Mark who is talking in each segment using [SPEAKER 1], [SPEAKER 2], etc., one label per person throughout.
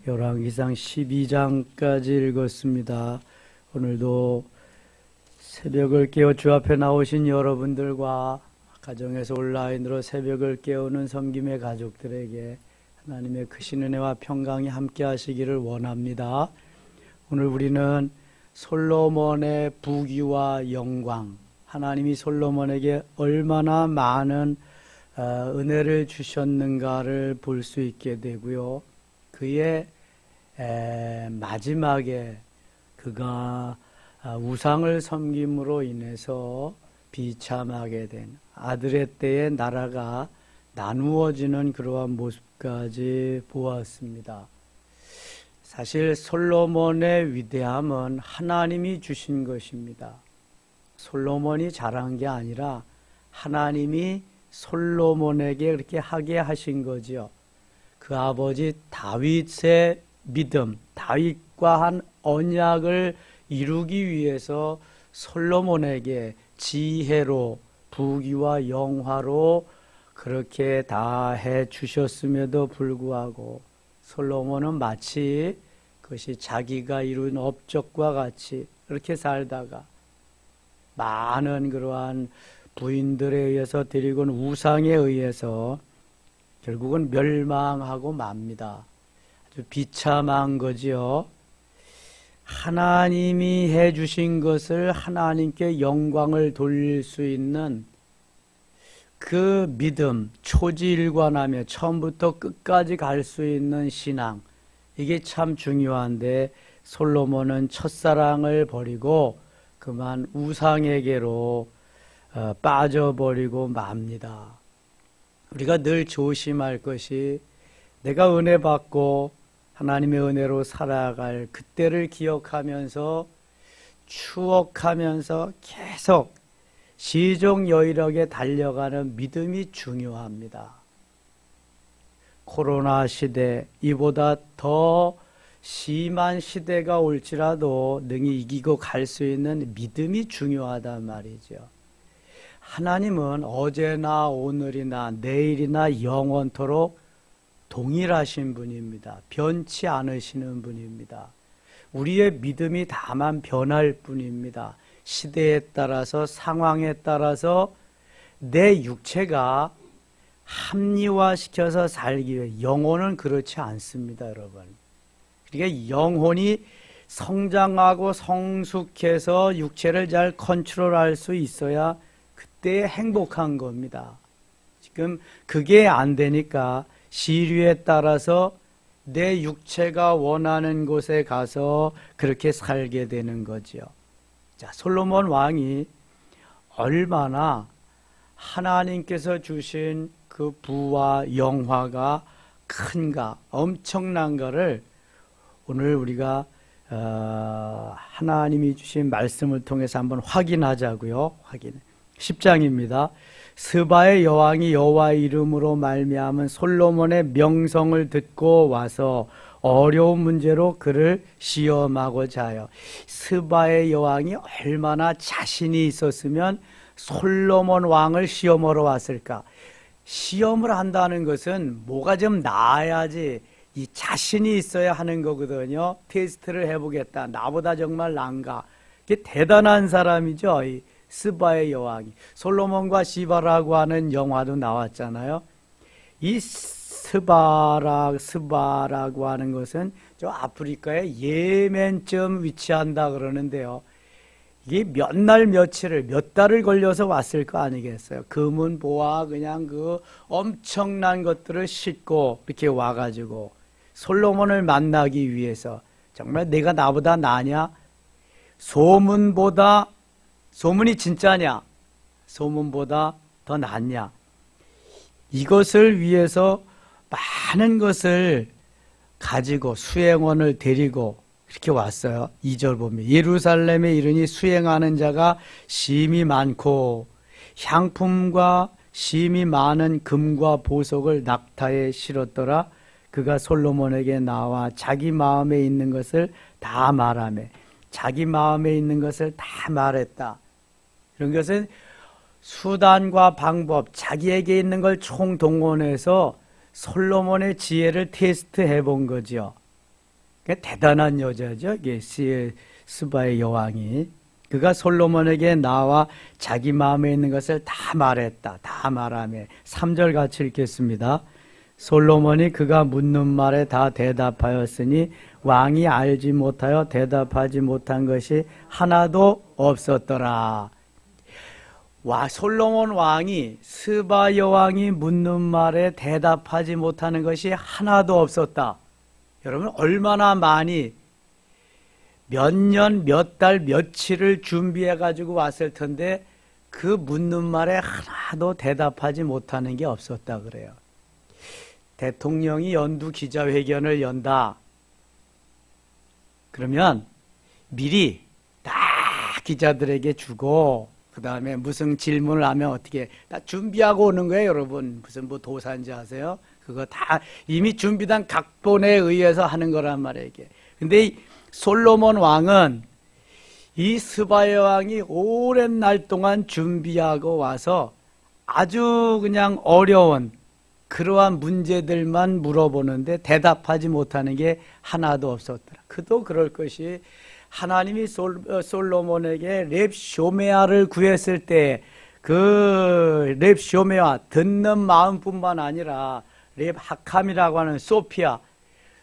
[SPEAKER 1] 열왕기상 12장까지 읽었습니다. 오늘도 새벽을 깨워 주 앞에 나오신 여러분들과 가정에서 온라인으로 새벽을 깨우는 섬김의 가족들에게 하나님의 크신 은혜와 평강이 함께 하시기를 원합니다. 오늘 우리는 솔로몬의 부귀와 영광, 하나님이 솔로몬에게 얼마나 많은 은혜를 주셨는가를 볼 수 있게 되고요. 그의 마지막에 그가 우상을 섬김으로 인해서 비참하게 된 아들의 때에 나라가 나누어지는 그러한 모습까지 보았습니다. 사실 솔로몬의 위대함은 하나님이 주신 것입니다. 솔로몬이 잘한 게 아니라 하나님이 솔로몬에게 그렇게 하게 하신 거죠. 그 아버지 다윗의 믿음, 다윗과 한 언약을 이루기 위해서 솔로몬에게 지혜로 부귀와 영화로 그렇게 다 해 주셨음에도 불구하고 솔로몬은 마치 그것이 자기가 이룬 업적과 같이 그렇게 살다가 많은 그러한 부인들에 의해서 드리고는 우상에 의해서 결국은 멸망하고 맙니다. 아주 비참한 거지요. 하나님이 해주신 것을 하나님께 영광을 돌릴 수 있는 그 믿음, 초지일관하며 처음부터 끝까지 갈 수 있는 신앙, 이게 참 중요한데 솔로몬은 첫사랑을 버리고 그만 우상에게로 빠져버리고 맙니다. 우리가 늘 조심할 것이 내가 은혜 받고 하나님의 은혜로 살아갈 그때를 기억하면서 추억하면서 계속 시종여일하게 달려가는 믿음이 중요합니다. 코로나 시대, 이보다 더 심한 시대가 올지라도 능히 이기고 갈 수 있는 믿음이 중요하단 말이죠. 하나님은 어제나 오늘이나 내일이나 영원토록 동일하신 분입니다. 변치 않으시는 분입니다. 우리의 믿음이 다만 변할 뿐입니다. 시대에 따라서 상황에 따라서 내 육체가 합리화시켜서 살기 위해 영혼은 그렇지 않습니다, 여러분. 그러니까 영혼이 성장하고 성숙해서 육체를 잘 컨트롤할 수 있어야 그때 행복한 겁니다. 지금 그게 안 되니까 시류에 따라서 내 육체가 원하는 곳에 가서 그렇게 살게 되는 거죠. 자, 솔로몬 왕이 얼마나 하나님께서 주신 그 부와 영화가 큰가, 엄청난가를 오늘 우리가 하나님이 주신 말씀을 통해서 한번 확인하자고요. 10장입니다. 스바의 여왕이 여호와의 이름으로 말미암은 솔로몬의 명성을 듣고 와서 어려운 문제로 그를 시험하고자 하여. 스바의 여왕이 얼마나 자신이 있었으면 솔로몬 왕을 시험하러 왔을까. 시험을 한다는 것은 뭐가 좀 나아야지 이 자신이 있어야 하는 거거든요. 테스트를 해보겠다. 나보다 정말 난가. 이게 대단한 사람이죠. 이 스바의 여왕이. 솔로몬과 시바라고 하는 영화도 나왔잖아요. 이 스바라고 하는 것은 저 아프리카의 예멘쯤 위치한다 그러는데요. 이게 몇 날 며칠을 몇 달을 걸려서 왔을 거 아니겠어요. 금은 보아 그냥 그 엄청난 것들을 싣고 이렇게 와가지고 솔로몬을 만나기 위해서 정말 내가 나보다 나냐? 소문이 진짜냐? 소문보다 더 낫냐? 이것을 위해서 많은 것을 가지고 수행원을 데리고 이렇게 왔어요. 2절 보면 예루살렘에 이르니 수행하는 자가 심히 많고 향품과 심히 많은 금과 보석을 낙타에 실었더라. 그가 솔로몬에게 나와 자기 마음에 있는 것을 다 말하며 자기 마음에 있는 것을 다 말했다. 이런 것은 수단과 방법, 자기에게 있는 걸 총동원해서 솔로몬의 지혜를 테스트해 본 거죠. 대단한 여자죠. 이게 스바의 여왕이. 그가 솔로몬에게 나와 자기 마음에 있는 것을 다 말했다. 다 말하며 3절 같이 읽겠습니다. 솔로몬이 그가 묻는 말에 다 대답하였으니 왕이 알지 못하여 대답하지 못한 것이 하나도 없었더라. 솔로몬 왕이 스바 여왕이 묻는 말에 대답하지 못하는 것이 하나도 없었다. 여러분 얼마나 많이 몇 년, 몇 달, 며칠을 준비해 가지고 왔을 텐데 그 묻는 말에 하나도 대답하지 못하는 게 없었다 그래요. 대통령이 연두 기자회견을 연다. 그러면 미리 다 기자들에게 주고 그 다음에 무슨 질문을 하면 어떻게 다 준비하고 오는 거예요, 여러분. 무슨 뭐 도산지 아세요? 그거 다 이미 준비된 각본에 의해서 하는 거란 말이에요, 이게. 근데 이 솔로몬 왕은 이 스바의 왕이 오랜 날 동안 준비하고 와서 아주 그냥 어려운 그러한 문제들만 물어보는데 대답하지 못하는 게 하나도 없었더라. 그도 그럴 것이 하나님이 솔로몬에게 렙쇼메아를 구했을 때 그 렙쇼메아 듣는 마음뿐만 아니라 렙하캄이라고 하는 소피아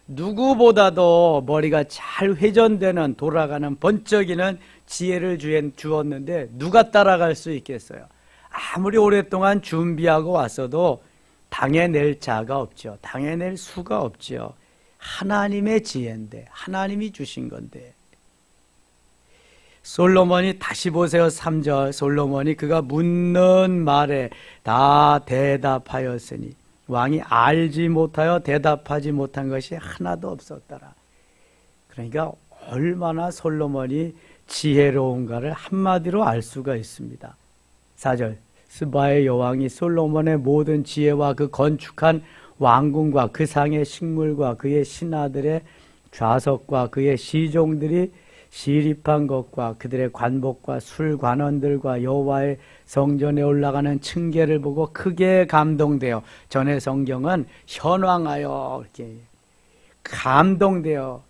[SPEAKER 1] 누구보다도 머리가 잘 회전되는 돌아가는 번쩍이는 지혜를 주었는데 누가 따라갈 수 있겠어요? 아무리 오랫동안 준비하고 왔어도 당해낼 자가 없죠. 당해낼 수가 없죠. 하나님의 지혜인데 하나님이 주신 건데. 솔로몬이 다시 보세요. 3절 솔로몬이 그가 묻는 말에 다 대답하였으니 왕이 알지 못하여 대답하지 못한 것이 하나도 없었더라. 그러니까 얼마나 솔로몬이 지혜로운가를 한마디로 알 수가 있습니다. 4절 스바의 여왕이 솔로몬의 모든 지혜와 그 건축한 왕궁과 그 상의 식물과 그의 신하들의 좌석과 그의 시종들이 시립한 것과 그들의 관복과 술관원들과 여호와의 성전에 올라가는 층계를 보고 크게 감동되어 전에 성경은 현황하여 이렇게 감동되어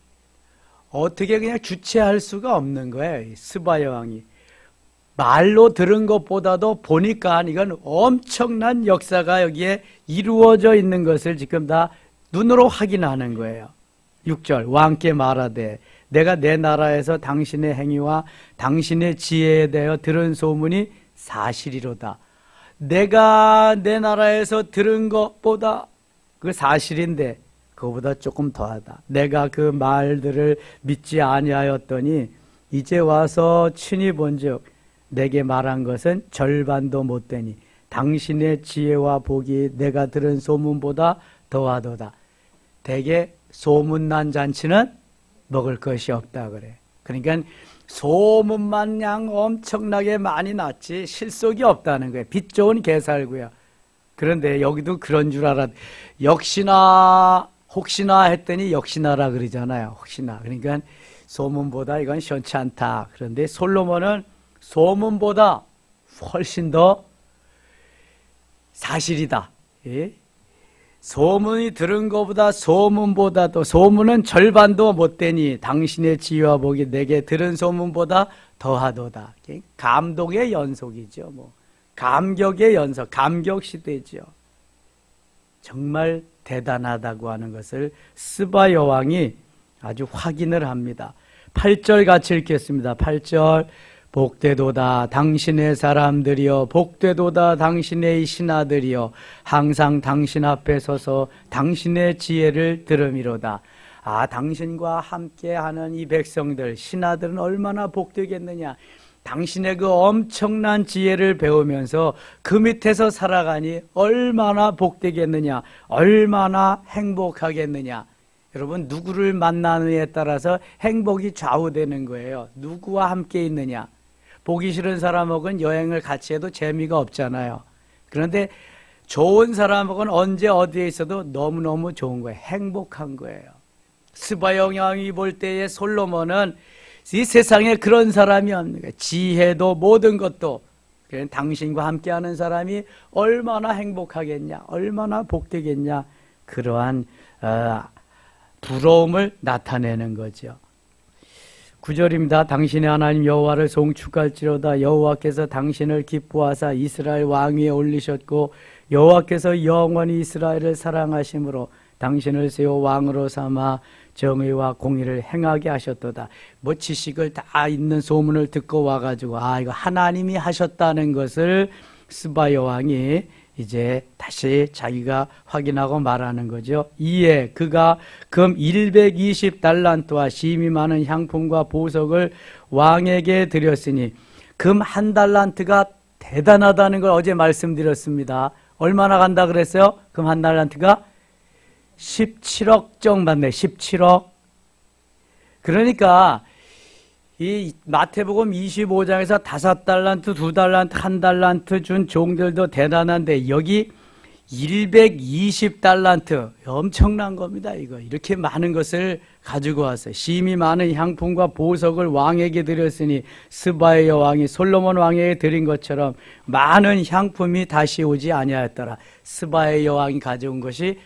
[SPEAKER 1] 어떻게 그냥 주체할 수가 없는 거예요. 스바 여왕이 말로 들은 것보다도 보니까 이건 엄청난 역사가 여기에 이루어져 있는 것을 지금 다 눈으로 확인하는 거예요. 6절 왕께 말하되 내가 내 나라에서 당신의 행위와 당신의 지혜에 대하여 들은 소문이 사실이로다. 내가 내 나라에서 들은 것보다 그 사실인데 그거보다 조금 더하다. 내가 그 말들을 믿지 아니하였더니 이제 와서 친히 본즉 내게 말한 것은 절반도 못되니 당신의 지혜와 복이 내가 들은 소문보다 더하도다. 대개 소문난 잔치는 먹을 것이 없다 그래. 그러니까 소문만 그냥 엄청나게 많이 났지 실속이 없다는 거예요. 빛 좋은 개살구야. 그런데 여기도 그런 줄 알았. 역시나 혹시나 했더니 역시나라 그러잖아요. 혹시나. 그러니까 소문보다 이건 시원치 않다. 그런데 솔로몬은 소문보다 훨씬 더 사실이다. 예? 소문이 들은 것보다 소문보다도 소문은 절반도 못되니 당신의 지혜와 복이 내게 들은 소문보다 더하도다. 감동의 연속이죠. 뭐 감격의 연속, 감격 시대죠. 정말 대단하다고 하는 것을 스바 여왕이 아주 확인을 합니다. 8절 같이 읽겠습니다. 8절 복되도다 당신의 사람들이여 복되도다 당신의 신하들이여 항상 당신 앞에 서서 당신의 지혜를 들음이로다. 아, 당신과 함께하는 이 백성들 신하들은 얼마나 복되겠느냐. 당신의 그 엄청난 지혜를 배우면서 그 밑에서 살아가니 얼마나 복되겠느냐, 얼마나 행복하겠느냐. 여러분 누구를 만나느냐에 따라서 행복이 좌우되는 거예요. 누구와 함께 있느냐. 보기 싫은 사람하고는 여행을 같이 해도 재미가 없잖아요. 그런데 좋은 사람하고는 언제 어디에 있어도 너무너무 좋은 거예요. 행복한 거예요. 스바 여왕이 볼 때의 솔로몬은 이 세상에 그런 사람이 없는 거예요. 지혜도 모든 것도. 당신과 함께하는 사람이 얼마나 행복하겠냐, 얼마나 복되겠냐. 그러한 부러움을 나타내는 거죠. 9절입니다. 당신의 하나님 여호와를 송축할지로다. 여호와께서 당신을 기뻐하사 이스라엘 왕 위에 올리셨고 여호와께서 영원히 이스라엘을 사랑하심으로 당신을 세워 왕으로 삼아 정의와 공의를 행하게 하셨도다. 뭐 지식을 다 있는 소문을 듣고 와가지고 이거 하나님이 하셨다는 것을 스바 여왕이 이제 다시 자기가 확인하고 말하는 거죠. 이에 그가 금 120달란트와 심이 많은 향품과 보석을 왕에게 드렸으니 금 1달란트가 대단하다는 걸 어제 말씀드렸습니다. 얼마나 간다 그랬어요? 금 1달란트가 17억 정 받네. 17억. 그러니까 이 마태복음 25장에서 5달란트, 2달란트, 1달란트 준 종들도 대단한데 여기 120달란트 엄청난 겁니다. 이거 이렇게 많은 것을 가지고 왔어요. 심이 많은 향품과 보석을 왕에게 드렸으니 스바의 여왕이 솔로몬 왕에게 드린 것처럼 많은 향품이 다시 오지 아니하였더라. 스바의 여왕이 가져온 것이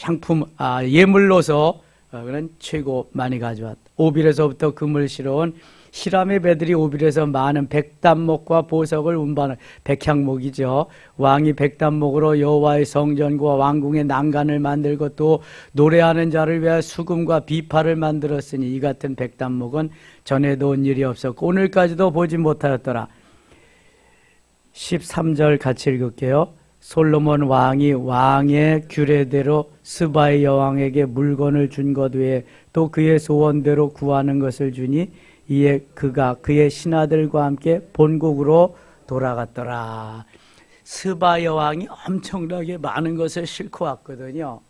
[SPEAKER 1] 향품 예물로서 그런 최고 많이 가져왔다. 오빌에서부터 금을 실어온 히람의 배들이 오빌에서 많은 백단목과 보석을 운반을, 백향목이죠. 왕이 백단목으로 여호와의 성전과 왕궁의 난간을 만들고 또 노래하는 자를 위하여 수금과 비파를 만들었으니 이 같은 백단목은 전에도 온 일이 없었고 오늘까지도 보지 못하였더라. 13절 같이 읽을게요. 솔로몬 왕이 왕의 규례대로 스바의 여왕에게 물건을 준 것 외에 또 그의 소원대로 구하는 것을 주니 이에 그가 그의 신하들과 함께 본국으로 돌아갔더라. 스바 여왕이 엄청나게 많은 것을 싣고 왔거든요.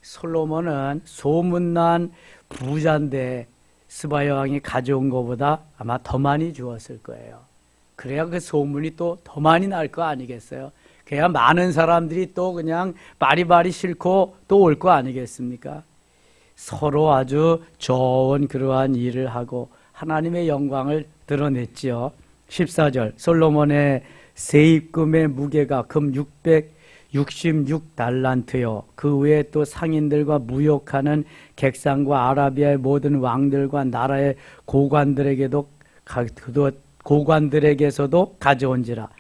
[SPEAKER 1] 솔로몬은 소문난 부자인데 스바 여왕이 가져온 것보다 아마 더 많이 주었을 거예요. 그래야 그 소문이 또 더 많이 날 거 아니겠어요? 그래야 많은 사람들이 또 그냥 바리바리 싣고 또 올 거 아니겠습니까? 서로 아주 좋은 그러한 일을 하고 하나님의 영광을 드러냈지요. 14절 솔로몬의 세입금의 무게가 금 666달란트요. 그 외에 또 상인들과 무역하는 객상과 아라비아의 모든 왕들과 나라의 고관들에게서도 가져온지라.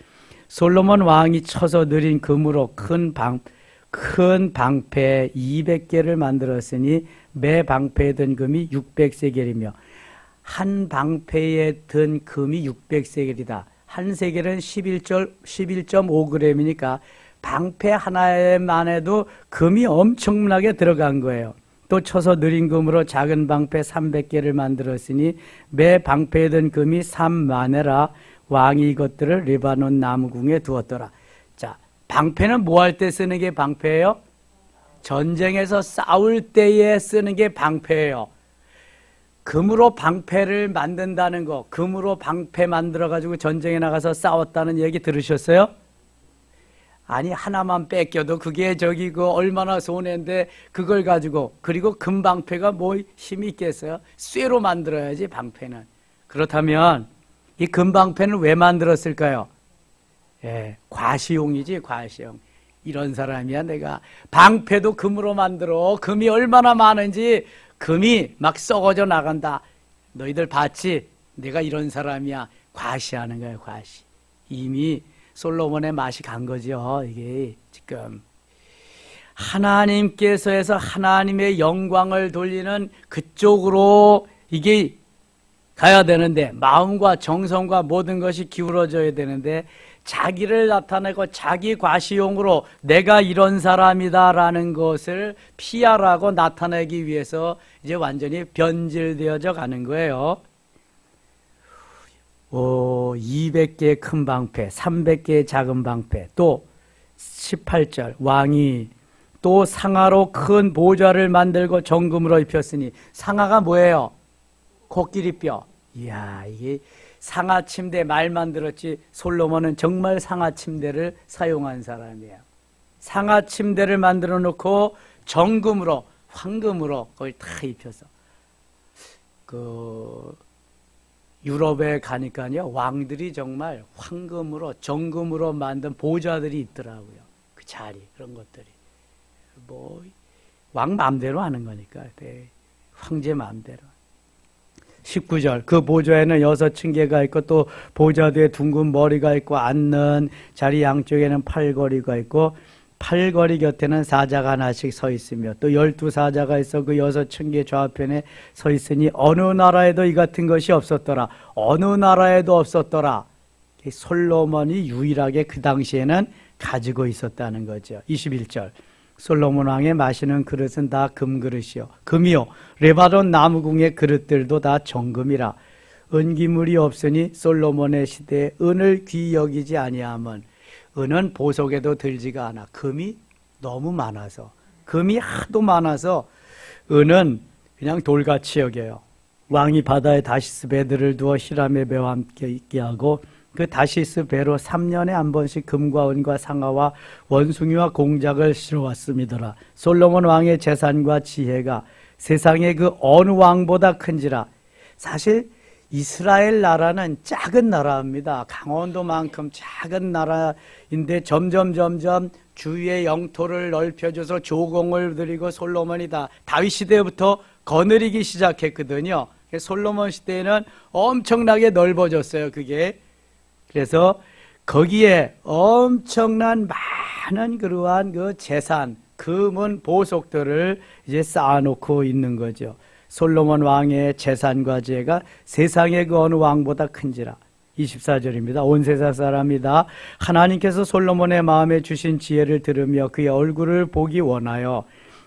[SPEAKER 1] 솔로몬 왕이 쳐서 느린 금으로 큰 방패 200개를 만들었으니 매 방패에 든 금이 600세겔이며 한 방패에 든 금이 600세겔이다. 한 세겔은 11.5g이니까 방패 하나에만 해도 금이 엄청나게 들어간 거예요. 또 쳐서 느린 금으로 작은 방패 300개를 만들었으니 매 방패에 든 금이 3만에라. 왕이 이것들을 레바논 나무궁에 두었더라. 자, 방패는 뭐 할 때 쓰는 게 방패예요? 전쟁에서 싸울 때에 쓰는 게 방패예요. 금으로 방패를 만든다는 거, 금으로 방패 만들어가지고 전쟁에 나가서 싸웠다는 얘기 들으셨어요? 아니, 하나만 뺏겨도 그게 얼마나 손해인데 그걸 가지고, 그리고 금방패가 뭐 힘이 있겠어요? 쇠로 만들어야지, 방패는. 그렇다면 이 금방패는 왜 만들었을까요? 과시용이지, 과시용. 이런 사람이야. 내가 방패도 금으로 만들어. 금이 얼마나 많은지 금이 막 썩어져 나간다. 너희들 봤지? 내가 이런 사람이야. 과시하는 거예요, 과시. 이미 솔로몬의 맛이 간 거죠. 이게 지금 하나님께서 해서 하나님의 영광을 돌리는 그쪽으로 이게 가야 되는데, 마음과 정성과 모든 것이 기울어져야 되는데, 자기를 나타내고 자기 과시용으로 내가 이런 사람이다라는 것을 피하라고 나타내기 위해서 이제 완전히 변질되어져 가는 거예요. 200개의 큰 방패, 300개의 작은 방패, 또 18절 왕이 또 상아로 큰 보좌를 만들고 정금으로 입혔으니, 상아가 뭐예요? 코끼리뼈. 이야, 이게 상하 침대 말만 들었지 솔로몬은 정말 상하 침대를 사용한 사람이에요. 상하 침대를 만들어 놓고 정금으로, 황금으로 그걸 다 입혀서. 유럽에 가니까요, 왕들이 정말 황금으로, 정금으로 만든 보좌들이 있더라고요. 그 자리, 그런 것들이. 왕 마음대로 하는 거니까. 네. 황제 마음대로. 19절 그 보좌에는 6층계가 있고 또 보좌 뒤에 둥근 머리가 있고 앉는 자리 양쪽에는 팔걸이가 있고 팔걸이 곁에는 사자가 하나씩 서 있으며 또 12사자가 있어 그 6층계 좌편에 서 있으니 어느 나라에도 이 같은 것이 없었더라. 어느 나라에도 없었더라. 솔로몬이 유일하게 그 당시에는 가지고 있었다는 거죠. 21절 솔로몬 왕의 마시는 그릇은 다 금그릇이요 금이요 레바논 나무궁의 그릇들도 다 정금이라. 은기물이 없으니 솔로몬의 시대에 은을 귀히 여기지 아니함은 은은 보석에도 들지가 않아. 금이 너무 많아서 금이 하도 많아서 은은 그냥 돌같이 여겨요. 왕이 바다에 다시스 배들을 두어 히람의 배와 함께 있게 하고 그 다시스 배로 3년에 한 번씩 금과 은과 상아와 원숭이와 공작을 실어왔음이더라. 솔로몬 왕의 재산과 지혜가 세상의 그 어느 왕보다 큰지라. 사실 이스라엘 나라는 작은 나라입니다. 강원도만큼 작은 나라인데 점점 주위의 영토를 넓혀줘서 조공을 드리고 솔로몬이 다윗 시대부터 거느리기 시작했거든요. 솔로몬 시대에는 엄청나게 넓어졌어요. 그게. 그래서 거기에 엄청난 많은 그러한 그 재산, 금은 보석들을 이제 쌓아놓고 있는 거죠. 솔로몬 왕의 재산과 지혜가 세상의 그 어느 왕보다 큰지라. 24절입니다. 온 세상 사람이다 하나님께서 솔로몬의 마음에 주신 지혜를 들으며 그의 얼굴을 보기 원하여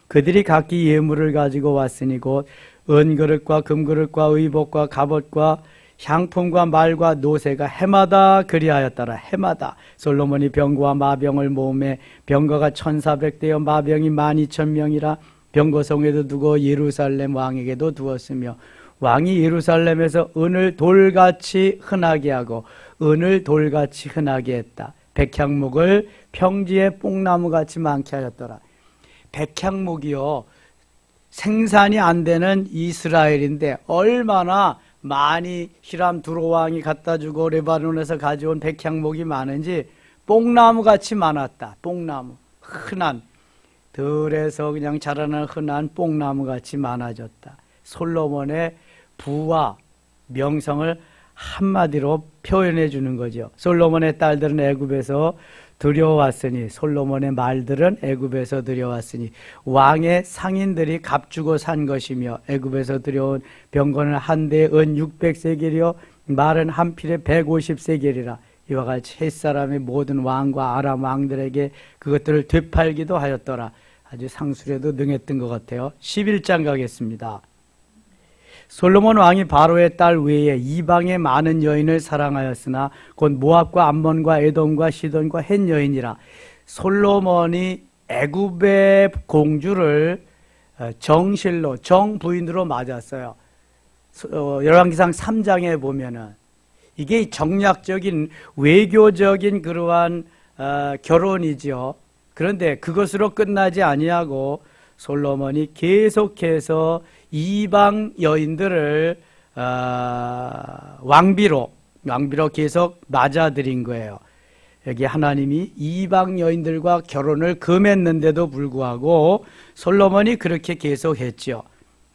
[SPEAKER 1] 그들이 각기 예물을 가지고 왔으니 곧 은그릇과 금그릇과 의복과 갑옷과 향품과 말과 노새가 해마다 그리하였더라. 해마다 솔로몬이 병거와 마병을 모으매 병거가 1400대여 마병이 12000명이라. 병거성에도 두고 예루살렘 왕에게도 두었으며 왕이 예루살렘에서 은을 돌같이 흔하게 하고 은을 돌같이 흔하게 했다. 백향목을 평지에 뽕나무같이 많게 하였더라. 백향목이요 생산이 안 되는 이스라엘인데 얼마나 많이 히람 두로 왕이 갖다 주고 레바논에서 가져온 백향목이 많은지 뽕나무같이 많았다. 뽕나무 흔한 들에서 그냥 자라는 흔한 뽕나무같이 많아졌다. 솔로몬의 부와 명성을 한마디로 표현해 주는 거죠. 솔로몬의 딸들은 애굽에서 들여왔으니 솔로몬의 말들은 애굽에서 들여왔으니 왕의 상인들이 값주고 산 것이며 애굽에서 들여온 병거는 한 대에 은 600세겔이요 말은 한 필에 150세겔이라. 이와 같이 햇사람의 모든 왕과 아람 왕들에게 그것들을 되팔기도 하였더라. 아주 상술에도 능했던 것 같아요. 11장 가겠습니다. 솔로몬 왕이 바로의 딸 외에 이방의 많은 여인을 사랑하였으나 곧 모압과 암몬과 에돔과 시돈과 헷 여인이라. 솔로몬이 애굽의 공주를 정실로 정부인으로 맞았어요. 열왕기상 3장에 보면은 이게 정략적인 외교적인 그러한 결혼이지요. 그런데 그것으로 끝나지 아니하고 솔로몬이 계속해서 이방 여인들을 왕비로 계속 맞아들인 거예요. 여기 하나님이 이방 여인들과 결혼을 금했는데도 불구하고 솔로몬이 그렇게 계속했죠.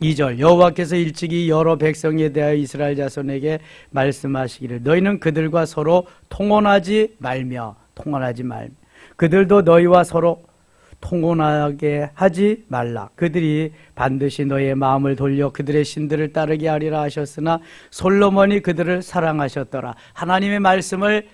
[SPEAKER 1] 2절 여호와께서 일찍이 여러 백성에 대하여 이스라엘 자손에게 말씀하시기를 너희는 그들과 서로 통혼하지 말며 그들도 너희와 서로 통혼하게 하지 말라. 그들이 반드시 너희의 마음을 돌려 그들의 신들을 따르게 하리라 하셨으나 솔로몬이 그들을 사랑하셨더라. 하나님의 말씀을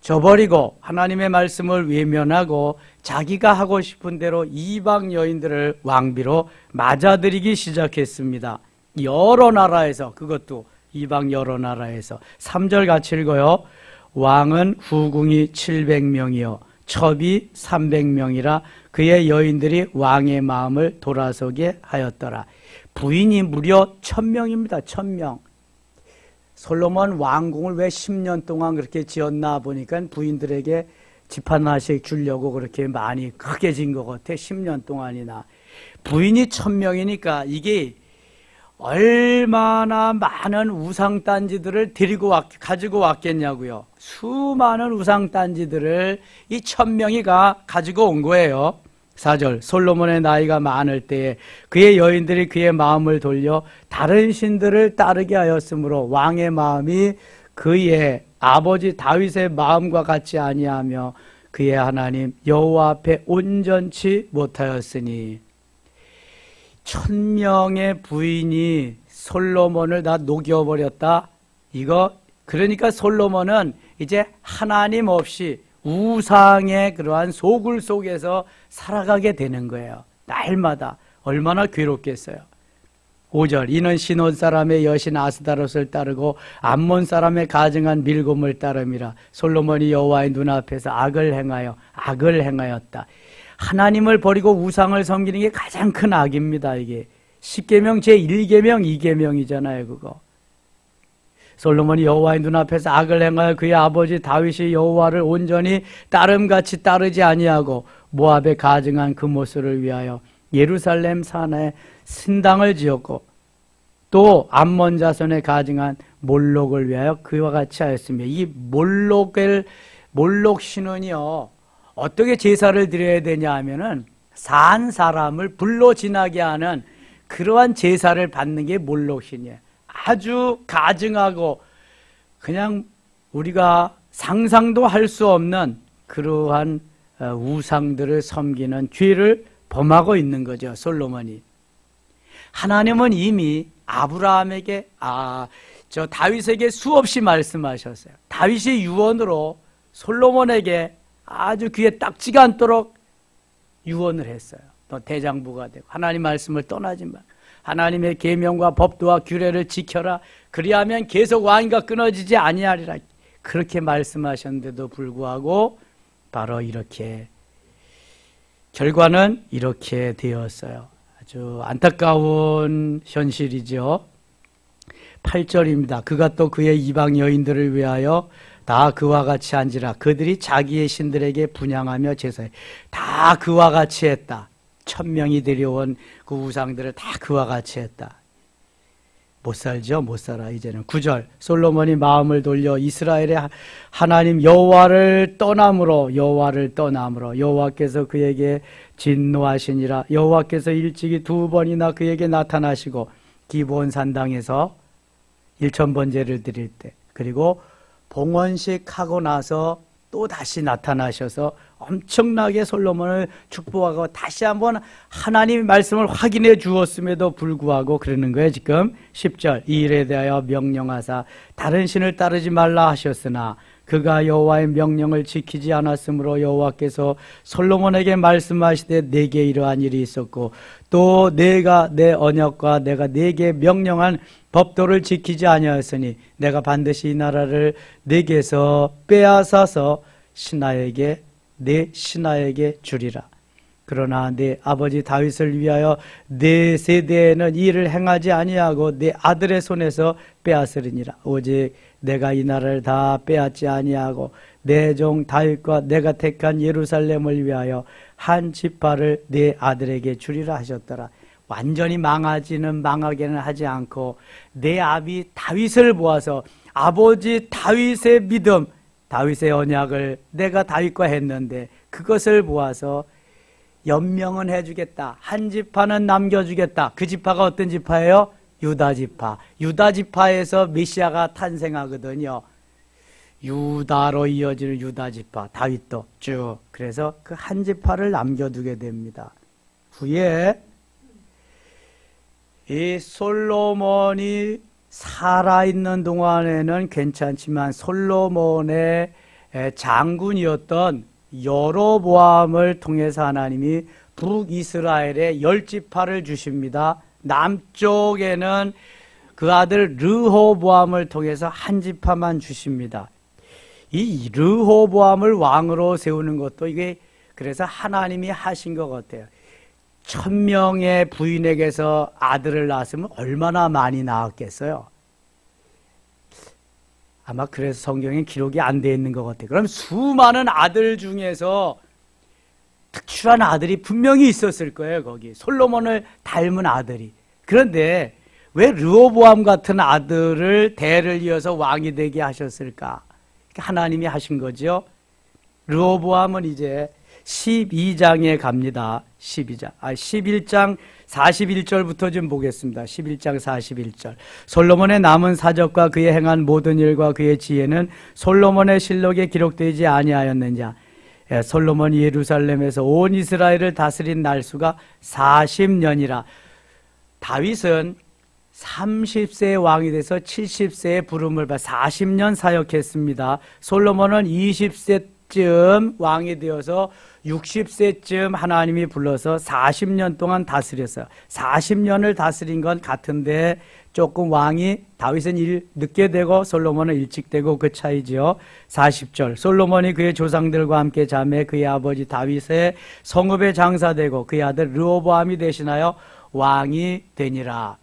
[SPEAKER 1] 저버리고 하나님의 말씀을 외면하고 자기가 하고 싶은 대로 이방 여인들을 왕비로 맞아들이기 시작했습니다. 여러 나라에서, 그것도 이방 여러 나라에서. 3절 같이 읽어요. 왕은 후궁이 700명이요 첩이 300명이라 그의 여인들이 왕의 마음을 돌아서게 하였더라. 부인이 무려 1000명입니다. 1000명. 솔로몬 왕궁을 왜 10년 동안 그렇게 지었나 보니까 부인들에게 집 하나씩 주려고 그렇게 많이 크게 진 것 같아. 10년 동안이나. 부인이 1000명이니까 이게 얼마나 많은 우상단지들을 가지고 왔겠냐고요. 수많은 우상단지들을 이 1000명이가 가지고 온 거예요. 4절 솔로몬의 나이가 많을 때에 그의 여인들이 그의 마음을 돌려 다른 신들을 따르게 하였으므로 왕의 마음이 그의 아버지 다윗의 마음과 같지 아니하며 그의 하나님 여호와 앞에 온전치 못하였으니 1000명의 부인이 솔로몬을 다 녹여버렸다. 이거 그러니까 솔로몬은 이제 하나님 없이 우상의 그러한 소굴 속에서 살아가게 되는 거예요. 날마다 얼마나 괴롭겠어요. 5절 이는 시돈 사람의 여신 아스다롯을 따르고 암몬 사람의 가증한 밀곰을 따름이라. 솔로몬이 여호와의 눈앞에서 악을 행하였다. 하나님을 버리고 우상을 섬기는 게 가장 큰 악입니다. 이게 10계명 제1계명 2계명이잖아요. 그거 솔로몬이 여호와의 눈앞에서 악을 행하여 그의 아버지 다윗이 여호와를 온전히 따름같이 따르지 아니하고 모압에 가증한 그 모습을 위하여 예루살렘 산에 신당을 지었고 또 암몬 자손에 가증한 몰록을 위하여 그와 같이 하였으며 이 몰록 신은요 어떻게 제사를 드려야 되냐 하면은 산 사람을 불로 지나게 하는 그러한 제사를 받는 게 몰록 신이에요. 아주 가증하고 그냥 우리가 상상도 할 수 없는 그러한 우상들을 섬기는 죄를 범하고 있는 거죠. 솔로몬이. 하나님은 이미 아브라함에게 다윗에게 수없이 말씀하셨어요. 다윗의 유언으로 솔로몬에게 아주 귀에 딱지가 않도록 유언을 했어요. 너 대장부가 되고 하나님 말씀을 떠나지 마. 하나님의 계명과 법도와 규례를 지켜라. 그리하면 계속 왕위가 끊어지지 아니하리라. 그렇게 말씀하셨는데도 불구하고 바로 이렇게 결과는 이렇게 되었어요. 아주 안타까운 현실이죠. 8절입니다. 그가 또 그의 이방 여인들을 위하여 다 그와 같이 한지라. 그들이 자기의 신들에게 분향하며 제사해. 다 그와 같이 했다. 1000명이 데려온 그 우상들을 다 그와 같이 했다. 못 살죠? 못 살아 이제는. 9절 솔로몬이 마음을 돌려 이스라엘의 하나님 여호와를 떠남으로 여호와께서 그에게 진노하시니라. 여호와께서 일찍이 2번이나 그에게 나타나시고 기브온 산당에서 1000번제를 드릴 때 그리고 봉헌식 하고 나서 또 다시 나타나셔서 엄청나게 솔로몬을 축복하고 다시 한번 하나님의 말씀을 확인해 주었음에도 불구하고 그러는 거예요. 지금 10절 이 일에 대하여 명령하사 다른 신을 따르지 말라 하셨으나 그가 여호와의 명령을 지키지 않았으므로 여호와께서 솔로몬에게 말씀하시되 내게 이러한 일이 있었고 또 내가 내 언약과 내가 내게 명령한 법도를 지키지 아니하였으니 내가 반드시 이 나라를 내게서 빼앗아서 내 신하에게 주리라. 그러나 내 아버지 다윗을 위하여 내 세대에는 이 일을 행하지 아니하고 내 아들의 손에서 빼앗으리니라. 오직 내가 이 나라를 다 빼앗지 아니하고 내 종 다윗과 내가 택한 예루살렘을 위하여 한 지파를 내 아들에게 주리라 하셨더라. 완전히 망하게는 하지 않고 내 아비 다윗을 보아서 아버지 다윗의 믿음, 다윗의 언약을 내가 다윗과 했는데 그것을 보아서 연명은 해주겠다. 한 지파는 남겨주겠다. 그 지파가 어떤 지파예요? 유다 지파. 유다 지파에서 메시아가 탄생하거든요. 유다로 이어지는 유다 지파, 다윗도 쭉. 그래서 그 한 지파를 남겨두게 됩니다. 후에 이 솔로몬이 살아있는 동안에는 괜찮지만 솔로몬의 장군이었던 여로보암을 통해서 하나님이 북이스라엘에 10지파를 주십니다. 남쪽에는 그 아들 르호보암을 통해서 한 지파만 주십니다. 이 르호보암을 왕으로 세우는 것도 이게 그래서 하나님이 하신 것 같아요. 1000명의 부인에게서 아들을 낳았으면 얼마나 많이 낳았겠어요? 아마 그래서 성경에 기록이 안 돼 있는 것 같아요. 그럼 수많은 아들 중에서 특출한 아들이 분명히 있었을 거예요. 거기 솔로몬을 닮은 아들이. 그런데 왜 르호보암 같은 아들을 대를 이어서 왕이 되게 하셨을까? 하나님이 하신 거죠. 르호보암은 이제 12장에 갑니다. 11장 41절부터 좀 보겠습니다. 11장 41절. 솔로몬의 남은 사적과 그의 행한 모든 일과 그의 지혜는 솔로몬의 실록에 기록되지 아니하였느냐. 솔로몬이 예루살렘에서 온 이스라엘을 다스린 날수가 40년이라. 다윗은 30세의 왕이 돼서 70세의 부름을 받아 40년 사역했습니다. 솔로몬은 20세쯤 왕이 되어서 60세쯤 하나님이 불러서 40년 동안 다스렸어요. 40년을 다스린 건 같은데 조금 왕이, 다윗은 늦게 되고 솔로몬은 일찍 되고 그 차이죠. 40절. 솔로몬이 그의 조상들과 함께 자매 그의 아버지 다윗의 성읍에 장사되고 그의 아들 르호보암이 대신하여 왕이 되니라.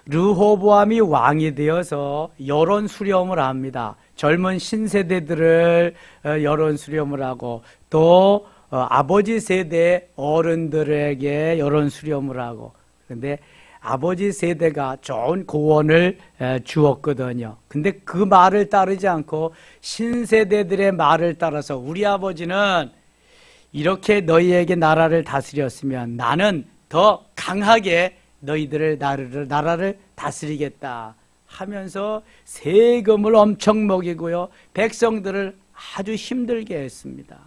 [SPEAKER 1] 르호보암이 왕이 되어서 여론 수렴을 합니다. 젊은 신세대들을 여론 수렴을 하고 또 아버지 세대 어른들에게 여론 수렴을 하고, 그런데 아버지 세대가 좋은 고언을 주었거든요. 근데 그 말을 따르지 않고 신세대들의 말을 따라서 우리 아버지는 이렇게 너희에게 나라를 다스렸으면 나는 더 강하게 너희들을 나라를 다스리겠다 하면서 세금을 엄청 먹이고요, 백성들을 아주 힘들게 했습니다.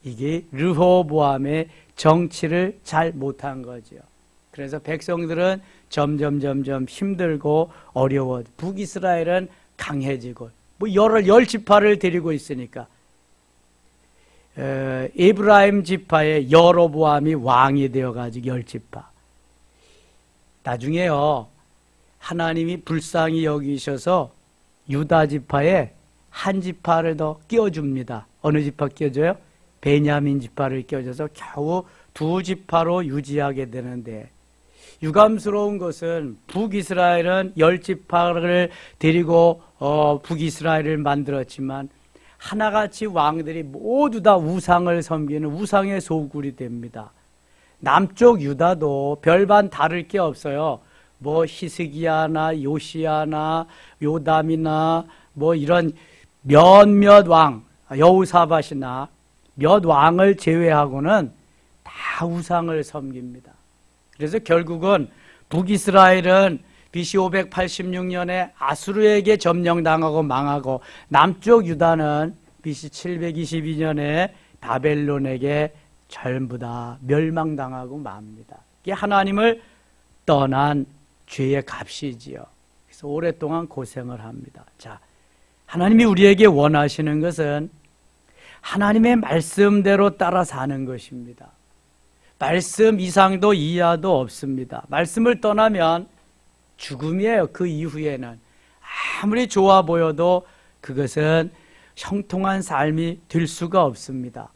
[SPEAKER 1] 이게 르호보암의 정치를 잘 못한 거죠. 그래서 백성들은 점점 힘들고 어려워. 북이스라엘은 강해지고, 뭐 열 지파를 데리고 있으니까 에브라임 지파의 여로보암이 왕이 되어가지고 10지파. 나중에요, 하나님이 불쌍히 여기셔서 유다 지파에 한 지파를 더 끼워줍니다. 어느 지파 끼워줘요? 베냐민 지파를 끼워줘서 겨우 2지파로 유지하게 되는데, 유감스러운 것은 북이스라엘은 10지파를 데리고 북이스라엘을 만들었지만 하나같이 왕들이 모두 다 우상을 섬기는 우상의 소굴이 됩니다. 남쪽 유다도 별반 다를 게 없어요. 뭐 히스기야나 요시야나 요담이나 뭐 이런 몇몇 왕, 여호사밧이나 몇 왕을 제외하고는 다 우상을 섬깁니다. 그래서 결국은 북이스라엘은 BC 586년에 아수르에게 점령당하고 망하고, 남쪽 유다는 BC 722년에 바벨론에게 전부 다 멸망당하고 맙니다. 이게 하나님을 떠난 죄의 값이지요. 그래서 오랫동안 고생을 합니다. 자, 하나님이 우리에게 원하시는 것은 하나님의 말씀대로 따라 사는 것입니다. 말씀 이상도 이하도 없습니다. 말씀을 떠나면 죽음이에요. 그 이후에는 아무리 좋아 보여도 그것은 형통한 삶이 될 수가 없습니다.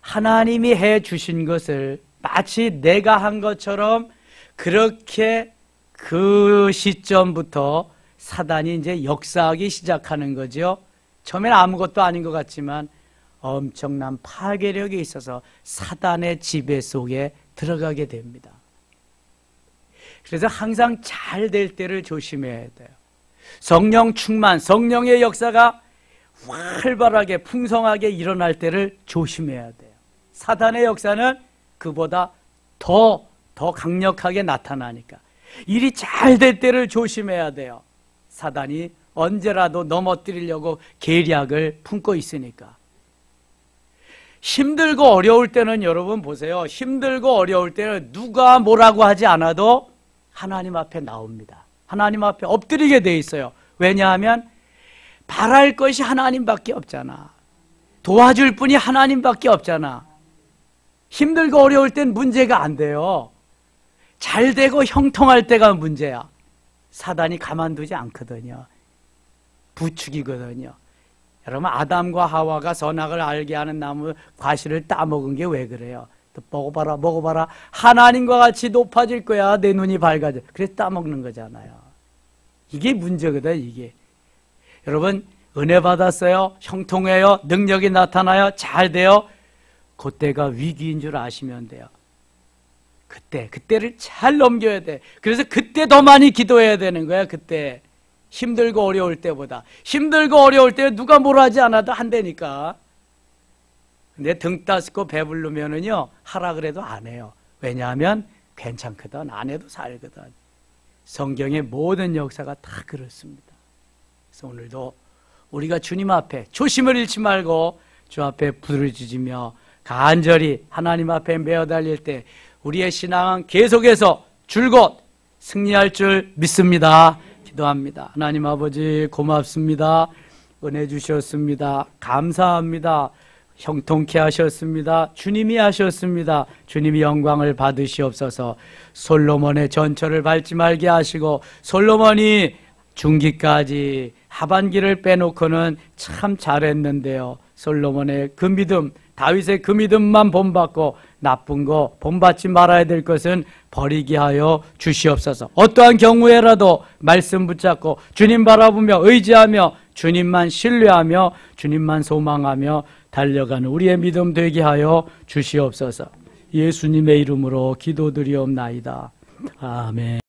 [SPEAKER 1] 하나님이 해 주신 것을 마치 내가 한 것처럼 그렇게 그 시점부터 사단이 이제 역사하기 시작하는 거죠. 처음에는 아무것도 아닌 것 같지만 엄청난 파괴력이 있어서 사단의 지배 속에 들어가게 됩니다. 그래서 항상 잘 될 때를 조심해야 돼요. 성령 충만, 성령의 역사가 활발하게 풍성하게 일어날 때를 조심해야 돼요. 사단의 역사는 그보다 더 강력하게 나타나니까 일이 잘 될 때를 조심해야 돼요. 사단이 언제라도 넘어뜨리려고 계략을 품고 있으니까. 힘들고 어려울 때는 여러분 보세요. 힘들고 어려울 때는 누가 뭐라고 하지 않아도 하나님 앞에 나옵니다. 하나님 앞에 엎드리게 돼 있어요. 왜냐하면 바랄 것이 하나님밖에 없잖아. 도와줄 분이 하나님밖에 없잖아. 힘들고 어려울 땐 문제가 안 돼요. 잘 되고 형통할 때가 문제야. 사단이 가만두지 않거든요. 부축이거든요. 여러분, 아담과 하와가 선악을 알게 하는 나무 과실을 따먹은 게 왜 그래요? 또 먹어봐라. 하나님과 같이 높아질 거야. 내 눈이 밝아져. 그래서 따먹는 거잖아요. 이게 문제거든, 이게. 여러분, 은혜 받았어요. 형통해요. 능력이 나타나요. 잘 돼요. 그때가 위기인 줄 아시면 돼요. 그때를 잘 넘겨야 돼. 그래서 그때 더 많이 기도해야 되는 거야. 그때 힘들고 어려울 때보다. 힘들고 어려울 때 누가 뭐라 하지 않아도 한다니까. 근데 등 따스고 배부르면은요, 하라 그래도 안 해요. 왜냐하면 괜찮거든. 안 해도 살거든. 성경의 모든 역사가 다 그렇습니다. 그래서 오늘도 우리가 주님 앞에 조심을 잃지 말고 주 앞에 부르짖으며 간절히 하나님 앞에 매어 달릴 때 우리의 신앙은 계속해서 줄곧 승리할 줄 믿습니다. 기도합니다. 하나님 아버지 고맙습니다. 은혜 주셨습니다. 감사합니다. 형통케 하셨습니다. 주님이 하셨습니다. 주님이 영광을 받으시옵소서. 솔로몬의 전철을 밟지 말게 하시고 솔로몬이 중기까지 하반기를 빼놓고는 참 잘했는데요. 솔로몬의 그 믿음, 다윗의 그 믿음만 본받고 나쁜 거 본받지 말아야 될 것은 버리게 하여 주시옵소서. 어떠한 경우에라도 말씀 붙잡고 주님 바라보며 의지하며 주님만 신뢰하며 주님만 소망하며 달려가는 우리의 믿음 되게 하여 주시옵소서. 예수님의 이름으로 기도드리옵나이다. 아멘.